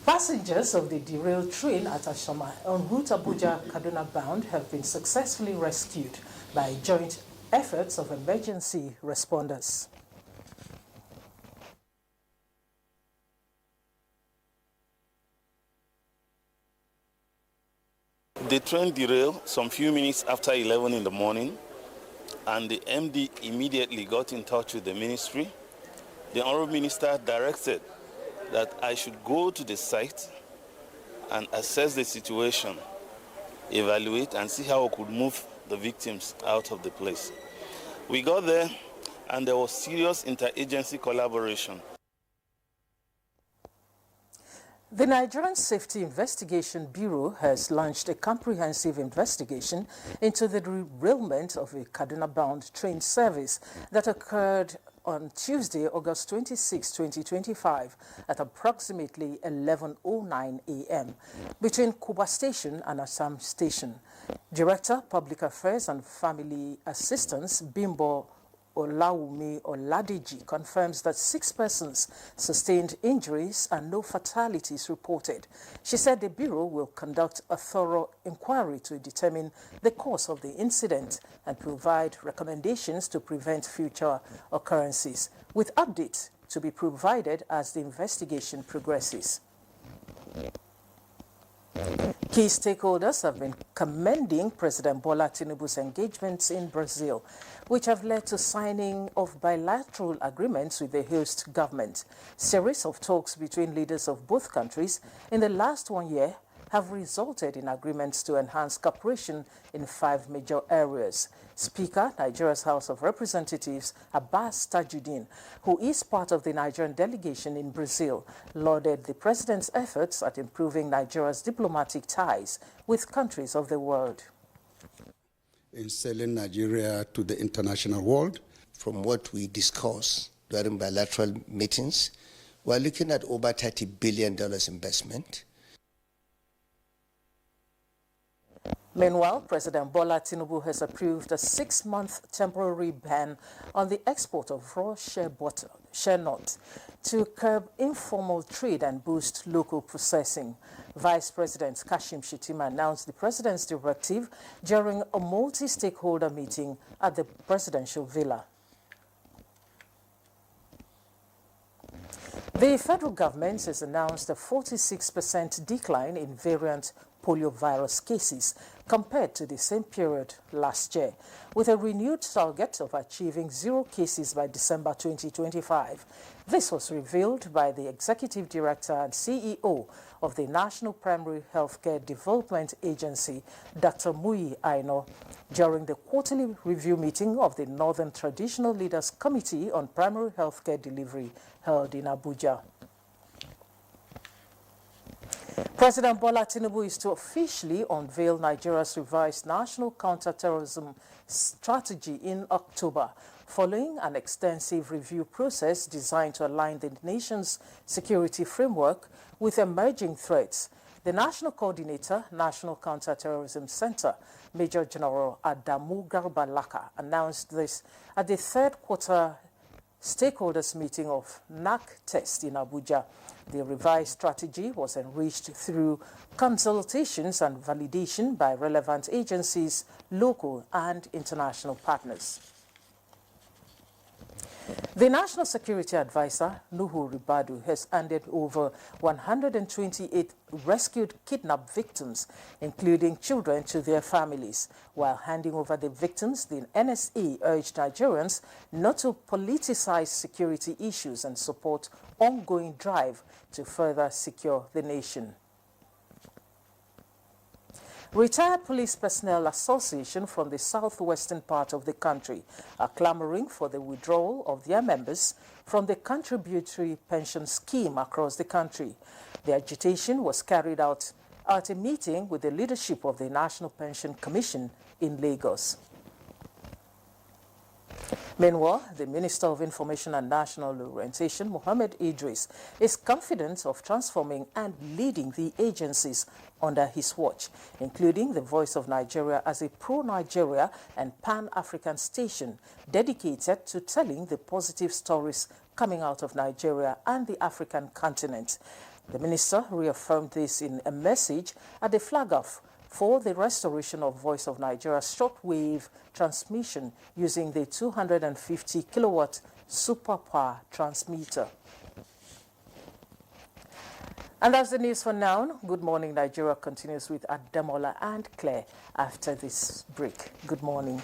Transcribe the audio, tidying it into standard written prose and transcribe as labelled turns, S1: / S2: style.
S1: Passengers of the derailed train at Ashama en route Abuja-Kaduna bound have been successfully rescued by joint efforts of emergency responders.
S2: The train derailed some few minutes after 11 in the morning, and the MD immediately got in touch with the ministry. The Honorable Minister directed that I should go to the site and assess the situation, evaluate and see how we could move the victims out of the place. We got there and there was serious interagency collaboration.
S1: The Nigerian Safety Investigation Bureau has launched a comprehensive investigation into the derailment of a Kaduna-bound train service that occurred on Tuesday, August 26, 2025, at approximately 11:09 a.m. between Kuba Station and Assam Station. Director, Public Affairs and Family Assistance, Bimbo Olawumi Oladeji, confirms that 6 persons sustained injuries and no fatalities reported. She said the Bureau will conduct a thorough inquiry to determine the cause of the incident and provide recommendations to prevent future occurrences, with updates to be provided as the investigation progresses. Key stakeholders have been commending President Bola Tinubu's engagements in Brazil, which have led to signing of bilateral agreements with the host government. Series of talks between leaders of both countries in the last 1 year have resulted in agreements to enhance cooperation in 5 major areas. Speaker, Nigeria's House of Representatives, Abbas Tajuddin, who is part of the Nigerian delegation in Brazil, lauded the president's efforts at improving Nigeria's diplomatic ties with countries of the world.
S3: In selling Nigeria to the international world,
S4: from what we discuss during bilateral meetings, we're looking at over $30 billion investment.
S1: Meanwhile, President Bola Tinubu has approved a 6-month temporary ban on the export of raw shea nut to curb informal trade and boost local processing. Vice President Kashim Shettima announced the president's directive during a multi-stakeholder meeting at the presidential villa. The federal government has announced a 46% decline in variant poliovirus cases compared to the same period last year, with a renewed target of achieving 0 cases by December 2025. This was revealed by the Executive Director and CEO of the National Primary Healthcare Development Agency, Dr. Muyi Aino, during the quarterly review meeting of the Northern Traditional Leaders Committee on Primary Healthcare Delivery held in Abuja. President Bola Tinubu is to officially unveil Nigeria's revised national counter-terrorism strategy in October, following an extensive review process designed to align the nation's security framework with emerging threats. The National Coordinator, National Counter-Terrorism Center, Major General Adamu Garba Laka, announced this at the 3rd quarter stakeholders meeting of NAC test in Abuja. The revised strategy was enriched through consultations and validation by relevant agencies, local and international partners. The National Security Advisor, Nuhu Ribadu, has handed over 128 rescued kidnapped victims, including children, to their families. While handing over the victims, the NSA urged Nigerians not to politicize security issues and support ongoing drive to further secure the nation. Retired Police Personnel Association from the southwestern part of the country are clamoring for the withdrawal of their members from the contributory pension scheme across the country. The agitation was carried out at a meeting with the leadership of the National Pension Commission in Lagos. Meanwhile, the Minister of Information and National Orientation, Mohammed Idris, is confident of transforming and leading the agencies under his watch, including the Voice of Nigeria as a pro-Nigeria and pan-African station dedicated to telling the positive stories coming out of Nigeria and the African continent. The minister reaffirmed this in a message at the flag-off for the restoration of Voice of Nigeria's shortwave transmission using the 250 kilowatt super power transmitter. And that's the news for now. Good Morning Nigeria continues with Ademola and Claire after this break. Good morning.